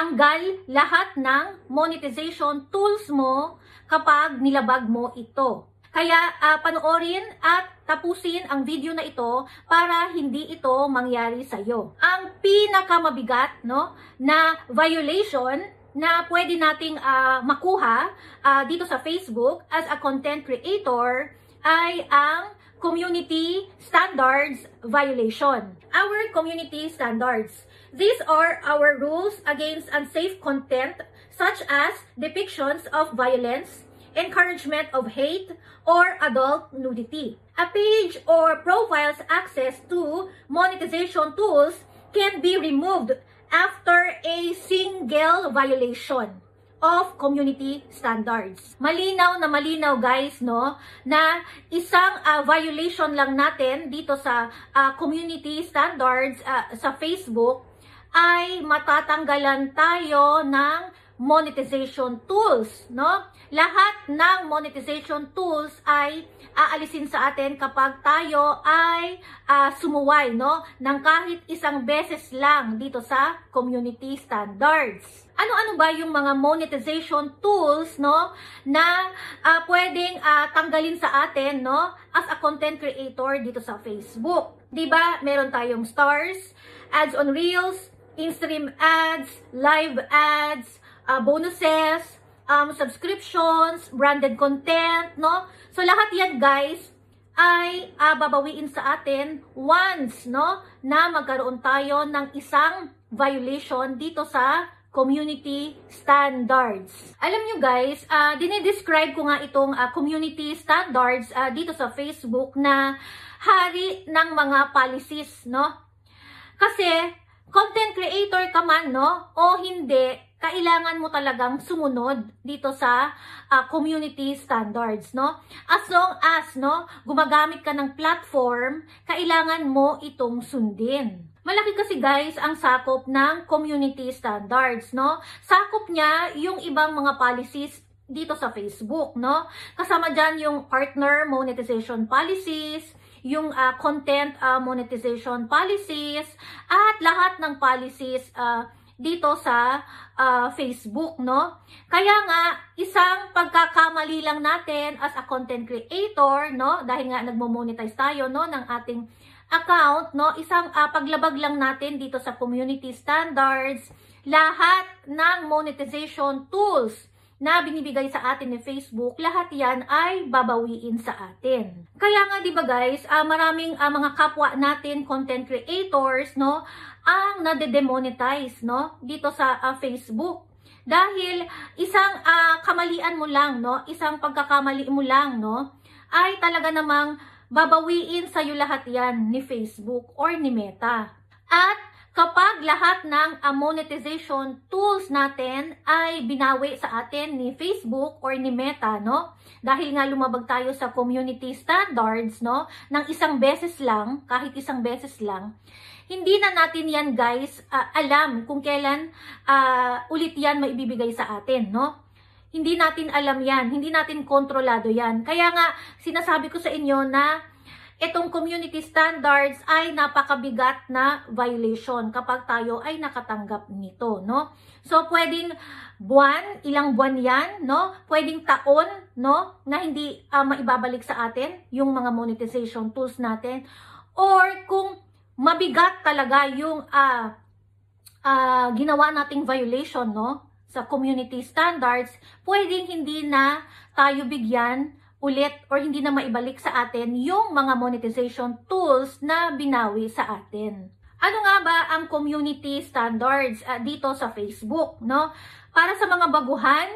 tanggal lahat ng monetization tools mo kapag nilabag mo ito. Kaya panoorin at tapusin ang video na ito para hindi ito mangyari sa iyo. Ang pinakamabigat na violation na pwede nating makuha dito sa Facebook as a content creator ay ang community standards violation. Our community standards. These are our rules against unsafe content such as depictions of violence, encouragement of hate, or adult nudity. A page or profile's access to monetization tools can be removed after a single violation of community standards. Malinaw na malinaw guys, na isang violation lang natin dito sa community standards sa Facebook ay matatanggalan tayo ng monetization tools, Lahat ng monetization tools ay aalisin sa atin kapag tayo ay sumuway, ng kahit isang beses lang dito sa community standards. Ano-ano ba yung mga monetization tools, na pwedeng tanggalin sa atin, as a content creator dito sa Facebook? 'Di ba? Meron tayong stars, ads on reels, in-stream ads, live ads, bonuses, subscriptions, branded content, So lahat yan guys ay babawiin sa atin once, na magkaroon tayo ng isang violation dito sa community standards. Alam nyo guys, dinidescribe ko nga itong community standards dito sa Facebook na hari ng mga policies, Kasi content creator ka man, o hindi, kailangan mo talagang sumunod dito sa community standards, As long as, gumagamit ka ng platform, kailangan mo itong sundin. Malaki kasi guys ang sakop ng community standards, Sakop niya yung ibang mga policies dito sa Facebook, Kasama dyan yung partner monetization policies, yung content monetization policies, at lahat ng policies dito sa Facebook, Kaya nga, isang pagkakamali lang natin as a content creator, dahil nga nagmo-monetize tayo, ng ating account, isang paglabag lang natin dito sa community standards, lahat ng monetization tools na binibigay sa atin ni Facebook, lahat yan ay babawiin sa atin. Kaya nga 'di ba guys, maraming mga kapwa natin content creators, ang nade-demonetize, dito sa Facebook. Dahil isang kamalian mo lang, isang pagkakamali mo lang, ay talaga namang babawiin sa iyo lahat yan ni Facebook or ni Meta. At kapag lahat ng monetization tools natin ay binawi sa atin ni Facebook or ni Meta, dahil nga lumabag tayo sa community standards, ng isang beses lang, kahit isang beses lang, hindi na natin yan guys alam kung kailan ulit yan maibibigay sa atin, Hindi natin alam yan, hindi natin kontrolado yan. Kaya nga sinasabi ko sa inyo na itong community standards ay napakabigat na violation kapag tayo ay nakatanggap nito, So, pwedeng ilang buwan yan, Pwedeng taon, na hindi maibabalik sa atin yung mga monetization tools natin. Or kung mabigat talaga yung ginawa nating violation, sa community standards, pwedeng hindi na tayo bigyan ulit or hindi na maibalik sa atin yung mga monetization tools na binawi sa atin. Ano nga ba ang community standards dito sa Facebook, Para sa mga baguhan,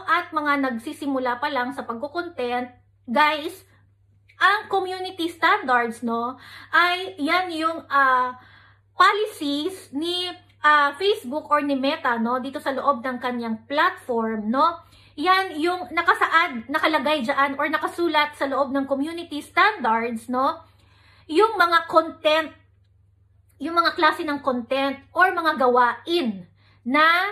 at mga nagsisimula pa lang sa pagko-content, guys, ang community standards, ay yan yung policies ni Facebook or ni Meta, dito sa loob ng kanyang platform, Yan yung nakalagay dyan or nakasulat sa loob ng community standards, yung mga content, yung mga klase ng content or mga gawain na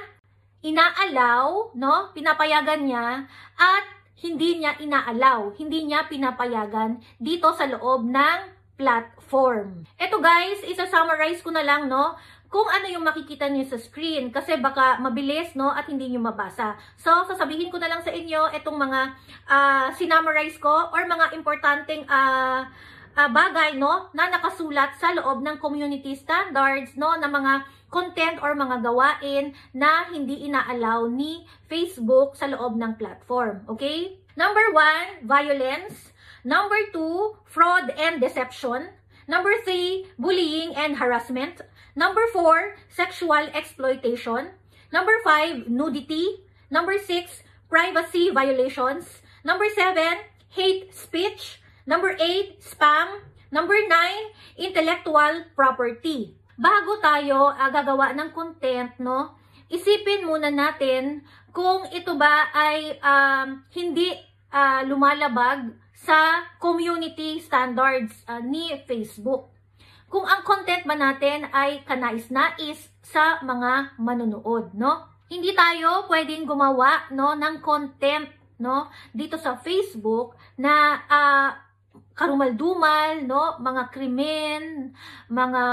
inaalaw, pinapayagan niya at hindi niya inaalaw, hindi niya pinapayagan dito sa loob ng platform. Ito guys, isa-summarize ko na lang, kung ano yung makikita niyo sa screen kasi baka mabilis, no, at hindi niyo mabasa. So, sasabihin ko na lang sa inyo itong mga sinummarize ko or mga importanteng bagay, no, na nakasulat sa loob ng community standards, no, na mga content or mga gawain na hindi ina-allow ni Facebook sa loob ng platform. Okay? Number 1, violence. Number 2, fraud and deception. Number 3, bullying and harassment. Number 4, sexual exploitation. Number 5, nudity. Number 6, privacy violations. Number 7, hate speech. Number 8, spam. Number 9, intellectual property. Bago tayo gagawa ng content, no, isipin muna natin kung ito ba ay hindi lumalabag sa community standards ni Facebook. Kung ang content ba natin ay kanais-nais sa mga manonood, no? Hindi tayo pwedeng gumawa, no, ng content, no, dito sa Facebook na karumal-dumal, no, mga krimen, mga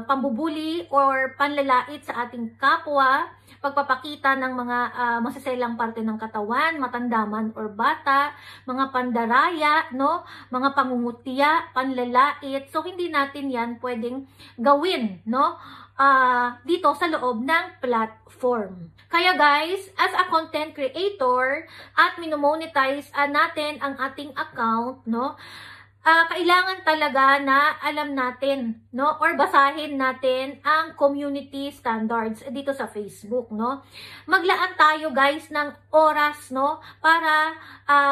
pambubuli or panlalait sa ating kapwa, pagpapakita ng mga masaselang parte ng katawan, matandaman or bata, mga pandaraya, no, mga pangungutya, panlalait. So hindi natin 'yan pwedeng gawin, no, dito sa loob ng platform. Kaya guys, as a content creator at minomonetize natin ang ating account, no, kailangan talaga na alam natin, no, or basahin natin ang community standards dito sa Facebook, no. Maglaan tayo guys ng oras, no, para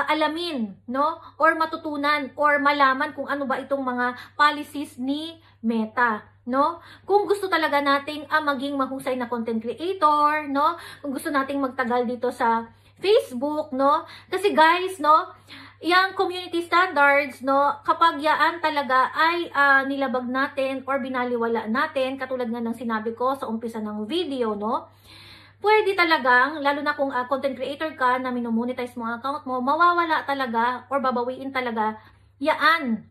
alamin, no, or matutunan or malaman kung ano ba itong mga policies ni Meta, no. Kung gusto talaga nating maging mahusay na content creator, no, kung gusto nating magtagal dito sa Facebook, no, kasi guys, no, yung community standards, no, kapag yaan talaga ay nilabag natin or binaliwala natin, katulad nga ng sinabi ko sa umpisa ng video, no, pwede talagang, lalo na kung content creator ka na minomonetize mo ang account mo, mawawala talaga or babawiin talaga yaan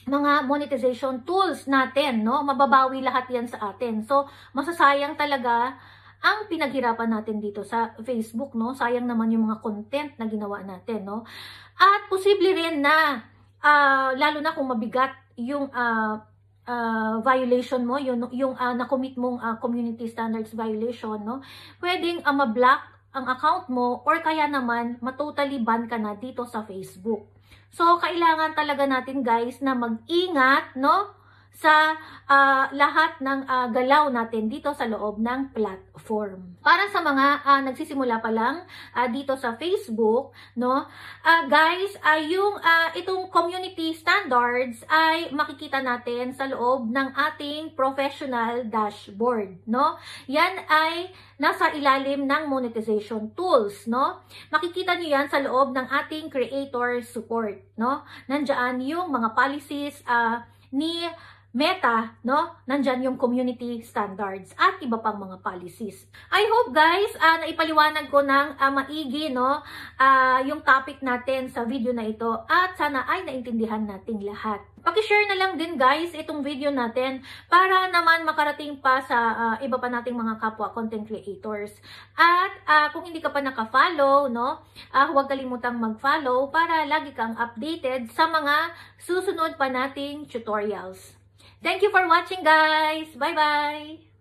mga monetization tools natin, no, mababawi lahat yan sa atin. So, masasayang talaga ang pinaghirapan natin dito sa Facebook, no, sayang naman yung mga content na ginawa natin, no. At posible rin na, lalo na kung mabigat yung violation mo, yung na-commit mong community standards violation, no, pwedeng ma-block ang account mo or kaya naman ma-totally ban ka na dito sa Facebook. So, kailangan talaga natin guys na mag-ingat, no, sa lahat ng galaw natin dito sa loob ng platform. Para sa mga nagsisimula pa lang dito sa Facebook, no, guys, itong community standards ay makikita natin sa loob ng ating professional dashboard, no. Yan ay nasa ilalim ng monetization tools, no. Makikita niyo yan sa loob ng ating creator support, no. Nandiyan yung mga policies ni Meta, no? Nandyan yung community standards at iba pang mga policies. I hope guys, naipaliwanag ko ng maigi, no, yung topic natin sa video na ito at sana ay naintindihan nating lahat. Paki-share na lang din guys itong video natin para naman makarating pa sa iba pa nating mga kapwa content creators. At kung hindi ka pa naka-follow, no, huwag kalimutang mag-follow para lagi kang updated sa mga susunod pa nating tutorials. Thank you for watching guys! Bye-bye!